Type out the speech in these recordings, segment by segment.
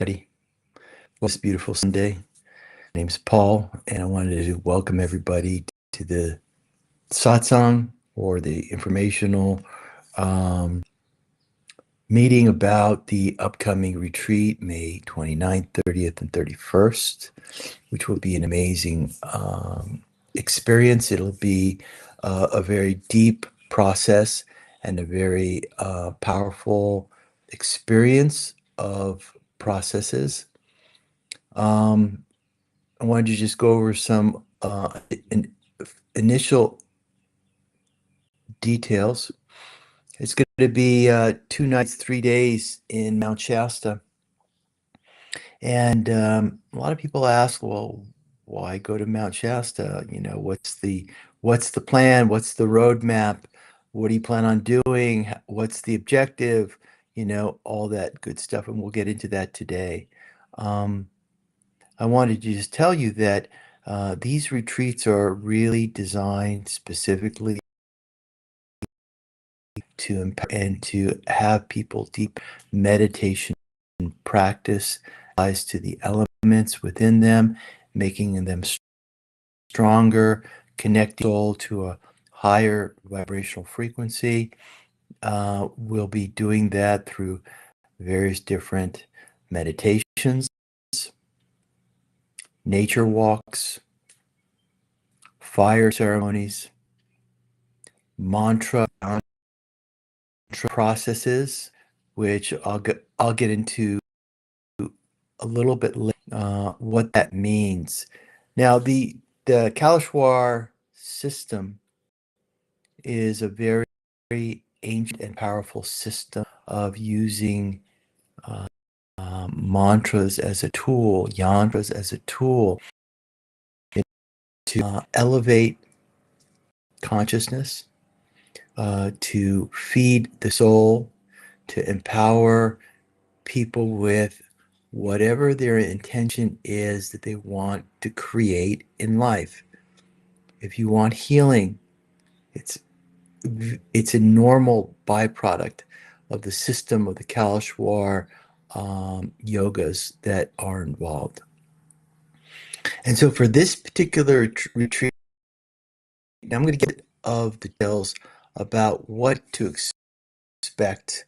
Eddie. Well, it's a beautiful Sunday. My name's Paul, and I wanted to welcome everybody to the satsang, or the informational meeting about the upcoming retreat, May 29th, 30th, and 31st, which will be an amazing experience. It'll be a very deep process and a very powerful experience of processes. I wanted to just go over some initial details. It's going to be 2 nights, 3 days in Mount Shasta. And a lot of people ask, well, why go to Mount Shasta? You know, what's the plan? What's the roadmap? What do you plan on doing? What's the objective? You know, all that good stuff. And we'll get into that today. I wanted to just tell you that these retreats are really designed specifically to empower and to have people deep meditation practice applies to the elements within them, making them stronger, connecting soul to a higher vibrational frequency. We'll be doing that through various different meditations, nature walks, fire ceremonies, mantra processes, which I'll get into a little bit later, what that means. Now, the Kalashwar system is a very, very ancient and powerful system of using mantras as a tool, yantras as a tool to elevate consciousness, to feed the soul, to empower people with whatever their intention is that they want to create in life. If you want healing, it's a normal byproduct of the system of the Kalashwar yogas that are involved. And so for this particular retreat, now I'm going to get of details about what to expect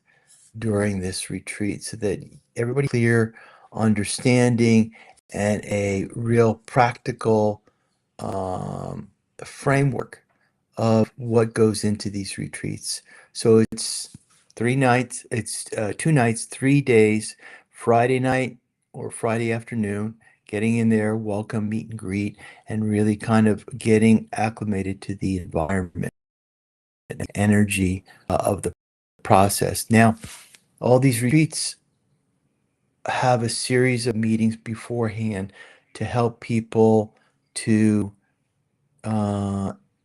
during this retreat so that everybody clear understanding and a real practical framework of what goes into these retreats. So it's 3 nights, it's 2 nights, 3 days, Friday night or Friday afternoon, getting in there, welcome, meet and greet, and really kind of getting acclimated to the environment and energy of the process. Now, all these retreats have a series of meetings beforehand to help people to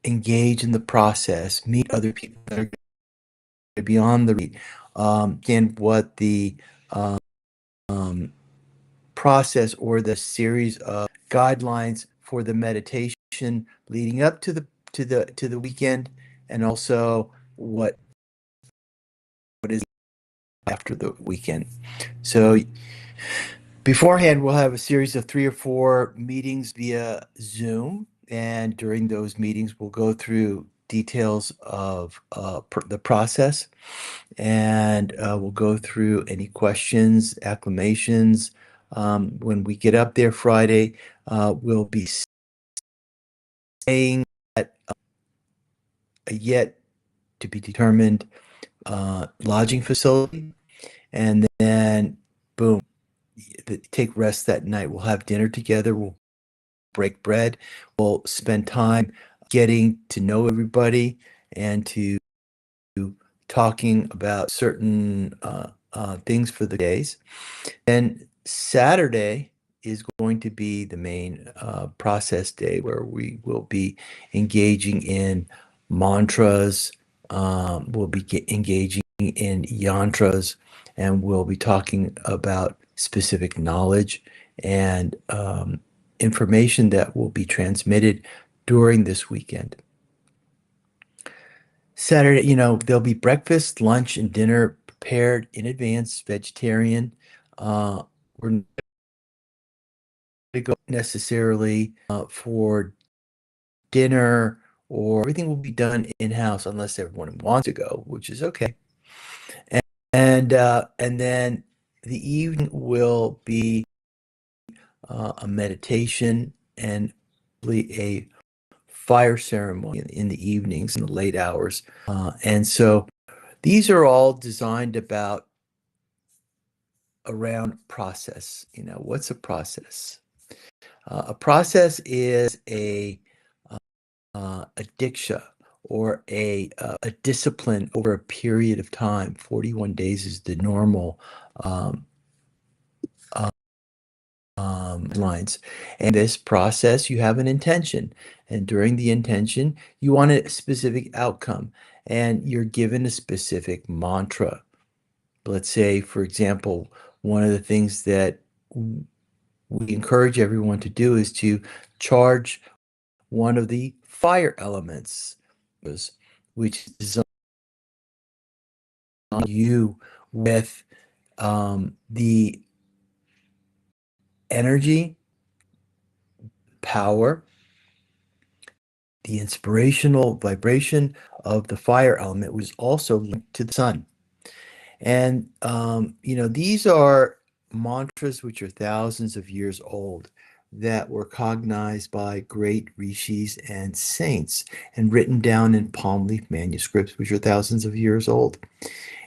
engage in the process, meet other people that are beyond the retreat, and what the process or the series of guidelines for the meditation leading up to the weekend, and also what is after the weekend. So beforehand, we'll have a series of 3 or 4 meetings via Zoom, and during those meetings, we'll go through details of the process, and we'll go through any questions, acclamations. When we get up there Friday, we'll be staying at a yet to be determined lodging facility, and then boom, take rest that night. We'll have dinner together. We'll break bread. We'll spend time getting to know everybody and to talking about certain things for the days. And Saturday is going to be the main process day, where we will be engaging in mantras, we'll be engaging in yantras, and we'll be talking about specific knowledge and information that will be transmitted during this weekend. Saturday, you know, there'll be breakfast, lunch, and dinner prepared in advance, vegetarian. We're not going to go necessarily for dinner, or everything will be done in-house unless everyone wants to go, which is okay. And then the evening will be a meditation and a fire ceremony in the evenings, in the late hours. And so these are all designed around process. What's a process? A process is a diksha, or a discipline over a period of time. 41 days is the normal um, lines. And this process, you have an intention. And during the intention, you want a specific outcome. And you're given a specific mantra. Let's say, for example, one of the things that we encourage everyone to do is to charge one of the fire elements, which is on you with the energy, power, the inspirational vibration of the fire element, was also linked to the sun. And these are mantras which are thousands of years old, that were cognized by great rishis and saints and written down in palm leaf manuscripts, which are thousands of years old.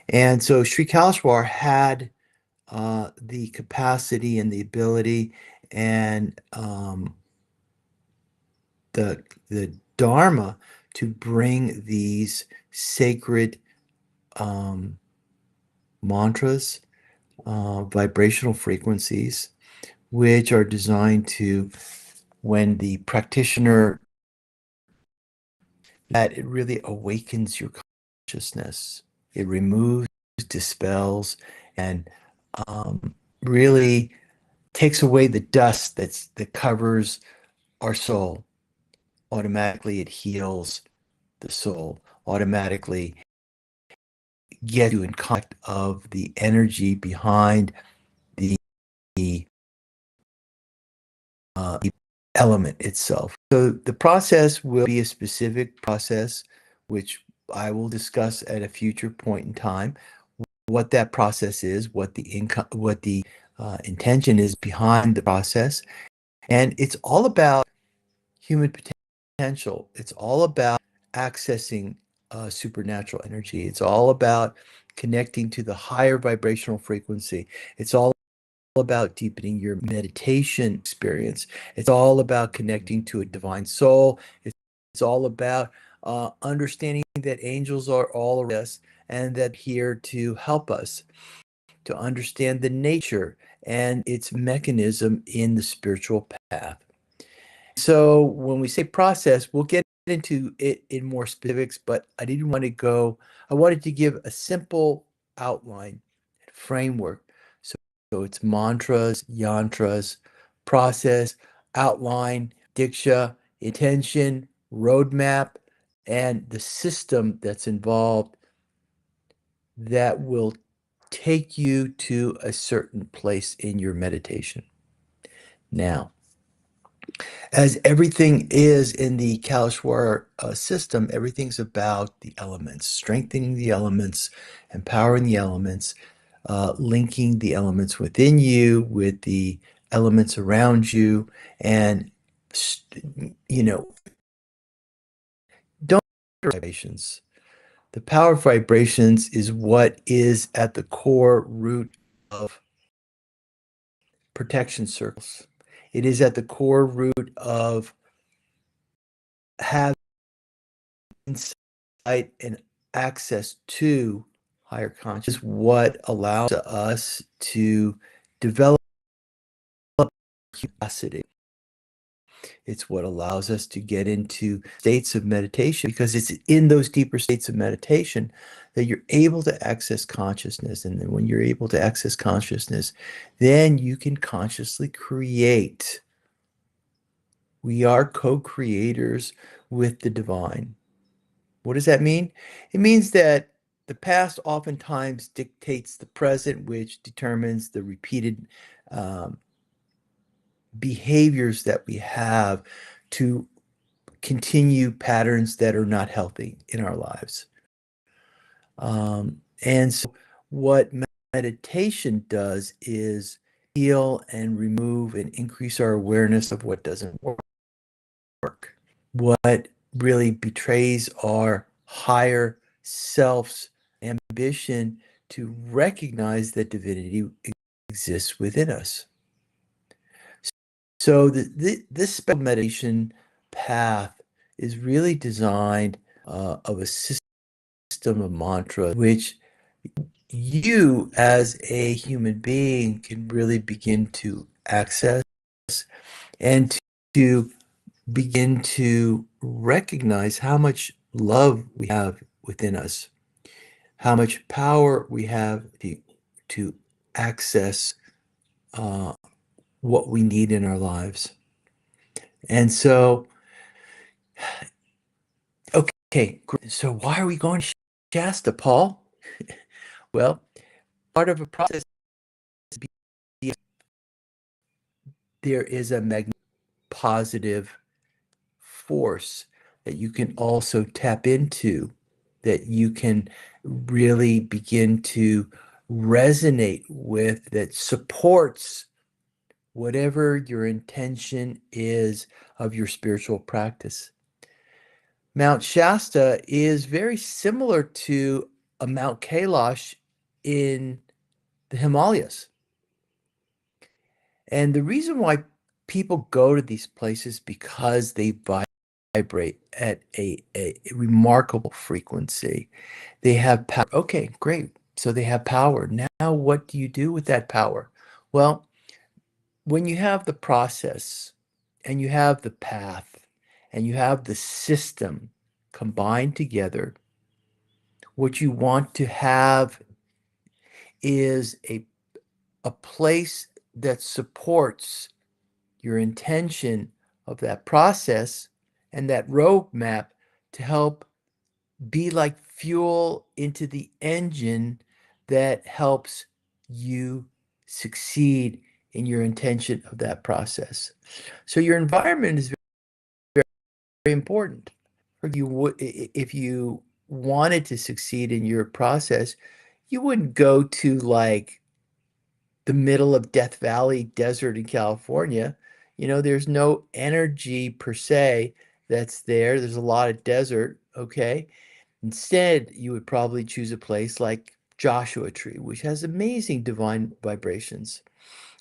And so Sri Kalashwar had the capacity and the ability and the dharma to bring these sacred mantras, vibrational frequencies, which are designed to, when the practitioner, that it really awakens your consciousness. It removes, dispels, and really takes away the dust that covers our soul. Automatically, it heals the soul. Automatically, get you in contact of the energy behind the element itself. So the process will be a specific process, which I will discuss at a future point in time. What that process is, what the intention is behind the process, and it's all about human potential. It's all about accessing supernatural energy. It's all about connecting to the higher vibrational frequency. It's all about deepening your meditation experience. It's all about connecting to a divine soul. It's all about understanding that angels are all around us and that here to help us to understand the nature and its mechanism in the spiritual path. So when we say process, we'll get into it in more specifics, but I wanted to give a simple outline, framework. So it's mantras, yantras, process, outline, diksha, intention, roadmap, and the system that's involved that will take you to a certain place in your meditation. Now, as everything is in the Kalashwar system, everything's about the elements, strengthening the elements, empowering the elements, linking the elements within you with the elements around you, and you know, don't vibrations. The power of vibrations is what is at the core root of protection circles. It is at the core root of having insight and access to higher consciousness, what allows us to develop capacity. It's what allows us to get into states of meditation, because it's in those deeper states of meditation that you're able to access consciousness. And then when you're able to access consciousness, then you can consciously create. We are co-creators with the divine. What does that mean? It means that the past oftentimes dictates the present, which determines the repeated um, behaviors that we have to continue patterns that are not healthy in our lives. And so what meditation does is heal and remove and increase our awareness of what doesn't work, what really betrays our higher self's ambition to recognize that divinity exists within us. So this special meditation path is really designed of a system of mantras which you as a human being can really begin to access and to begin to recognize how much love we have within us, how much power we have to access what we need in our lives. And so, okay, so why are we going to Shasta, Paul? Well, part of a process, there is a magnetic positive force that you can also tap into, that you can really begin to resonate with, that supports whatever your intention is of your spiritual practice. Mount Shasta is very similar to a Mount Kailash in the Himalayas. And the reason why people go to these places because they vibrate at a remarkable frequency. They have power. Okay, great. So they have power. Now, what do you do with that power? Well, when you have the process and you have the path and you have the system combined together, what you want to have is a place that supports your intention of that process and that roadmap to help be like fuel into the engine that helps you succeed in your intention of that process. So your environment is very, very important. If you wanted to succeed in your process, you wouldn't go to like the middle of Death Valley desert in California. There's no energy per se that's there. There's a lot of desert, okay? Instead, you would probably choose a place like Joshua Tree, which has amazing divine vibrations.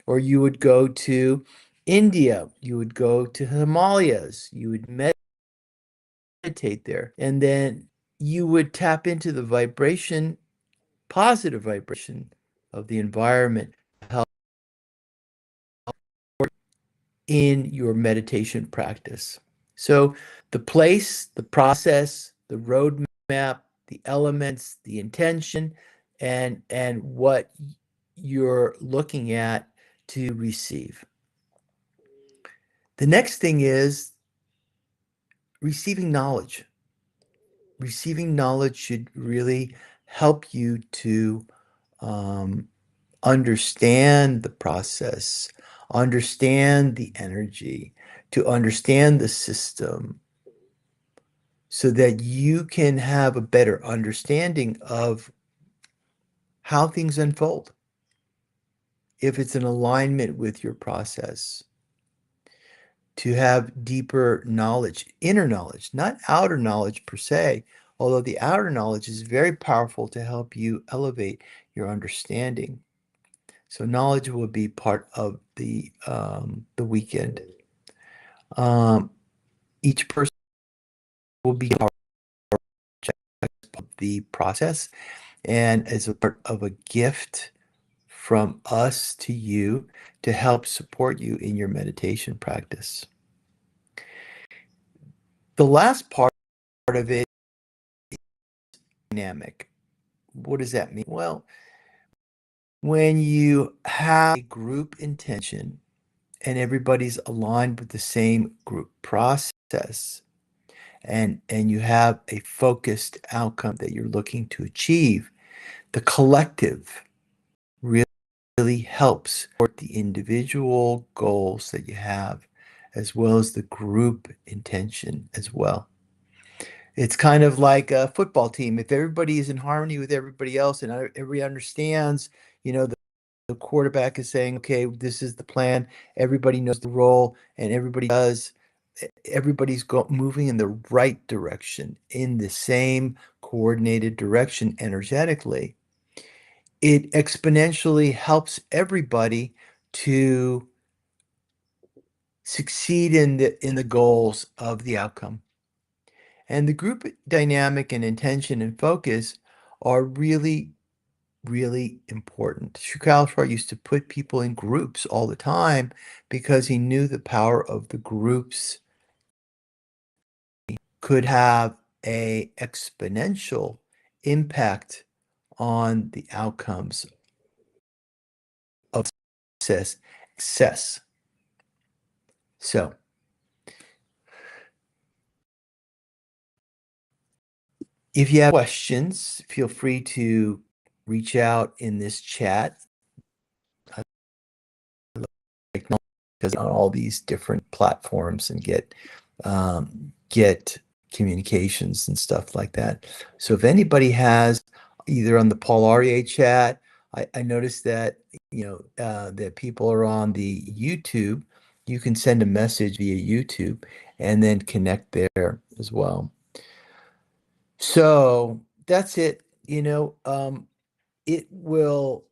Or you would go to India, you would go to Himalayas, you would meditate there, and then you would tap into the vibration, positive vibration of the environment to help in your meditation practice. So the place, the process, the roadmap, the elements, the intention, and what you're looking at to receive. The next thing is receiving knowledge. Receiving knowledge should really help you to um, understand the process, understand the energy, to understand the system, so that you can have a better understanding of how things unfold, if it's in alignment with your process, to have deeper knowledge, inner knowledge, not outer knowledge per se, although the outer knowledge is very powerful to help you elevate your understanding. So knowledge will be part of the weekend. Each person will be part of the process and as a part of a gift from us to you to help support you in your meditation practice. The last part of it is dynamic. What does that mean? Well, when you have a group intention and everybody's aligned with the same group process, and you have a focused outcome that you're looking to achieve, the collective really really helps support the individual goals that you have, as well as the group intention as well. It's kind of like a football team. If everybody is in harmony with everybody else and everybody understands, the quarterback is saying, okay, this is the plan. Everybody knows the role and everybody does. Everybody's moving in the right direction, in the same coordinated direction energetically. It exponentially helps everybody to succeed in the goals of the outcome. And the group dynamic and intention and focus are really, really important. Shukal used to put people in groups all the time because he knew the power of the groups could have a exponential impact on the outcomes of success. So if you have questions, feel free to reach out in this chat. Because on all these different platforms and get communications and stuff like that. So if anybody has either on the Paul Aurier chat, I noticed that that people are on the YouTube. You can send a message via YouTube and then connect there as well. So that's it. It will,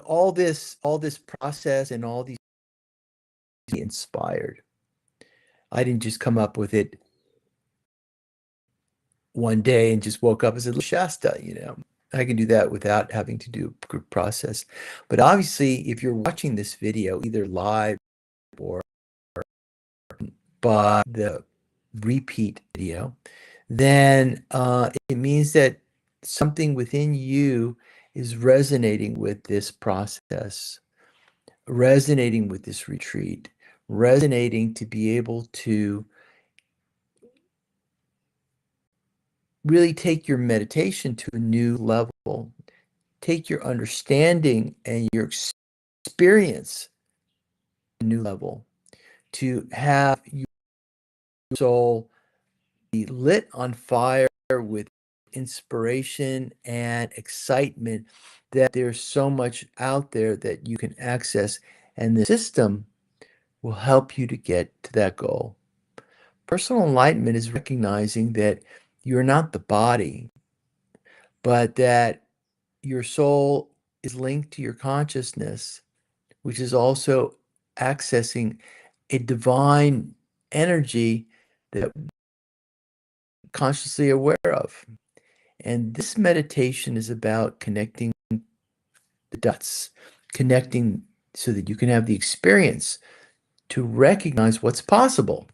all this process and all these inspired. I didn't just come up with it one day and just woke up and said, Shasta, I can do that without having to do a group process. But obviously, if you're watching this video, either live or by the repeat video, then it means that something within you is resonating with this process, resonating with this retreat, resonating to be able to really take your meditation to a new level, take your understanding and your experience to a new level, to have your soul be lit on fire with inspiration and excitement that there's so much out there that you can access, and the system will help you to get to that goal. Personal enlightenment is recognizing that you're not the body, but that your soul is linked to your consciousness, which is also accessing a divine energy that we're consciously aware of. And this meditation is about connecting the dots, connecting so that you can have the experience to recognize what's possible.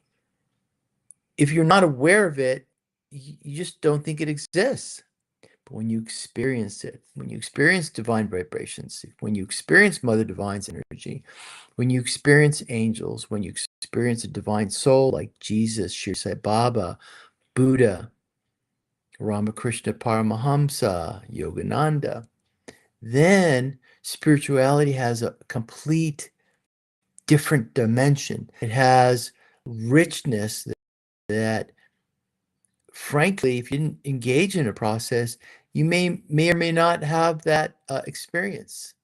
If you're not aware of it, you just don't think it exists. But when you experience it, when you experience divine vibrations, when you experience Mother Divine's energy, when you experience angels, when you experience a divine soul like Jesus, Shri Sai Baba, Buddha, Ramakrishna Paramahamsa, Yogananda, then spirituality has a complete different dimension. It has richness that frankly, if you didn't engage in a process, you may or may not have that experience.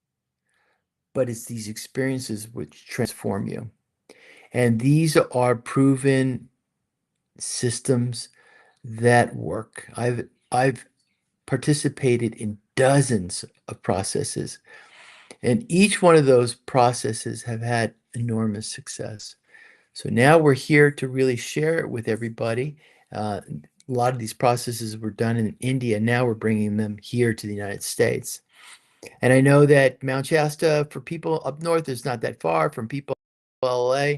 But it's these experiences which transform you. And these are proven systems that work. I've participated in dozens of processes, and each one of those processes have had enormous success. So now we're here to really share it with everybody. A lot of these processes were done in India. Now we're bringing them here to the United States. And I know that Mount Shasta, for people up north, is not that far. From people in LA,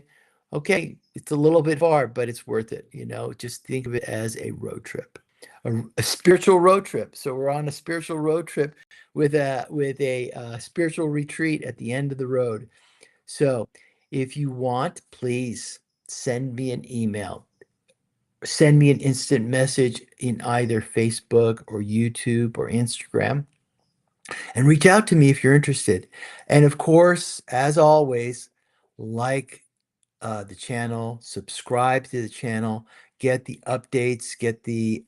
okay, it's a little bit far, but it's worth it. Just think of it as a road trip, a spiritual road trip. So we're on a spiritual road trip with a spiritual retreat at the end of the road. So if you want, please send me an email. Send me an instant message in either Facebook or YouTube or Instagram. And reach out to me if you're interested. And of course, as always, like the channel, subscribe to the channel, get the updates, get the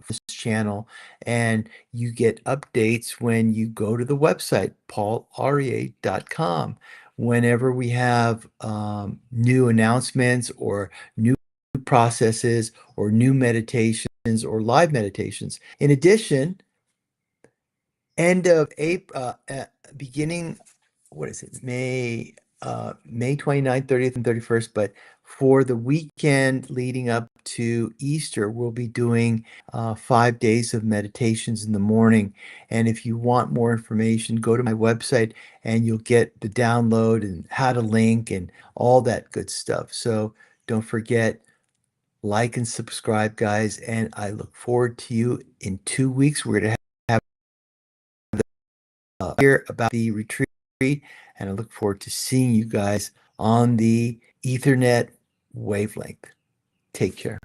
this channel, and you get updates when you go to the website, paulaurier.com. Whenever we have new announcements or new processes or new meditations or live meditations. In addition, end of April, beginning, what is it, May 29th, 30th, and 31st, but for the weekend leading up to Easter, we'll be doing 5 days of meditations in the morning. And if you want more information, go to my website and you'll get the download and how to link and all that good stuff. So don't forget, like and subscribe, guys. And I look forward to you in 2 weeks. We're going to have hear about the retreat, and I look forward to seeing you guys on the Ethernet wavelength. Take care.